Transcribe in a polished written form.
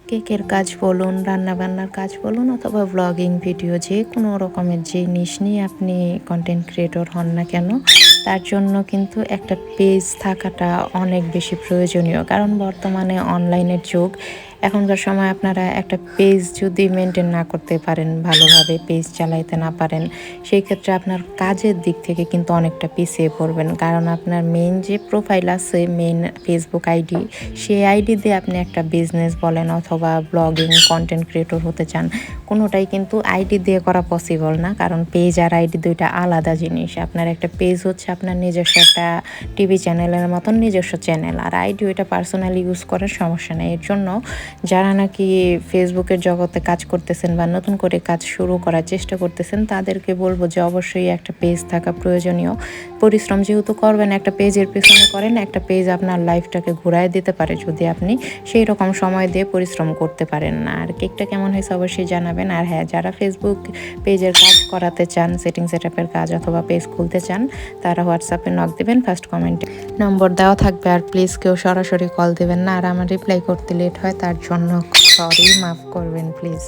কেকের কাজ বলুন, রান্নাবান্নার কাজ বলুন অথবা ব্লগিং ভিডিও যে কোনো রকমের জিনিস নিয়ে আপনি কন্টেন্ট ক্রিয়েটর হন না কেন, তার জন্য কিন্তু একটা পেজ থাকাটা অনেক বেশি প্রয়োজনীয়। কারণ বর্তমানে অনলাইনের যুগ। এখনকার সময় আপনারা একটা পেজ যদি মেনটেন না করতে পারেন, ভালোভাবে পেজ চালাইতে না পারেন, সেই ক্ষেত্রে আপনার কাজের দিক থেকে কিন্তু অনেকটা পিছিয়ে পড়বেন। কারণ আপনার মেইন যে প্রোফাইল আছে, মেইন ফেসবুক আইডি, সেই আইডি দিয়ে আপনি একটা বিজনেস বলেন অথবা ব্লগিং কন্টেন্ট ক্রিয়েটর হতে চান, কোনোটাই কিন্তু আইডি দিয়ে করা পসিবল না। কারণ পেজ আর আইডি দুইটা আলাদা জিনিস। আপনার একটা পেজ হচ্ছে আপনার নিজস্ব একটা টিভি চ্যানেলের মতন নিজস্ব চ্যানেল, আর আইডি ওইটা পার্সোনালি ইউজ করার সমস্যা নেই। এর জন্য যারা নাকি ফেসবুকের জগতে কাজ করতেছেন বা নতুন করে কাজ শুরু করার চেষ্টা করতেছেন, তাদেরকে বলবো যে অবশ্যই একটা পেজ থাকা প্রয়োজনীয়। পরিশ্রম যেহেতু করবেন, একটা পেজের পেছনে করেন, একটা পেজ আপনার লাইফটাকে ঘুরায় দিতে পারে যদি আপনি সেই রকম সময় দিয়ে পরিশ্রম করতে পারেন না। আর কেকটা কেমন হয়েছে অবশ্যই জানাবেন। আর হ্যাঁ, যারা ফেসবুক পেজের কাজ করাতে চান, সেটিং সেটআপের কাজ অথবা পেজ খুলতে চান, তারা হোয়াটসঅ্যাপে নক দেবেন, ফার্স্ট কমেন্টে নম্বর দেওয়া থাকবে। আর প্লিজ কেউ সরাসরি কল দেবেন না। আর আমার রিপ্লাই করতে লেট হয় তার জন্য সরি, মাফ করবেন প্লিজ।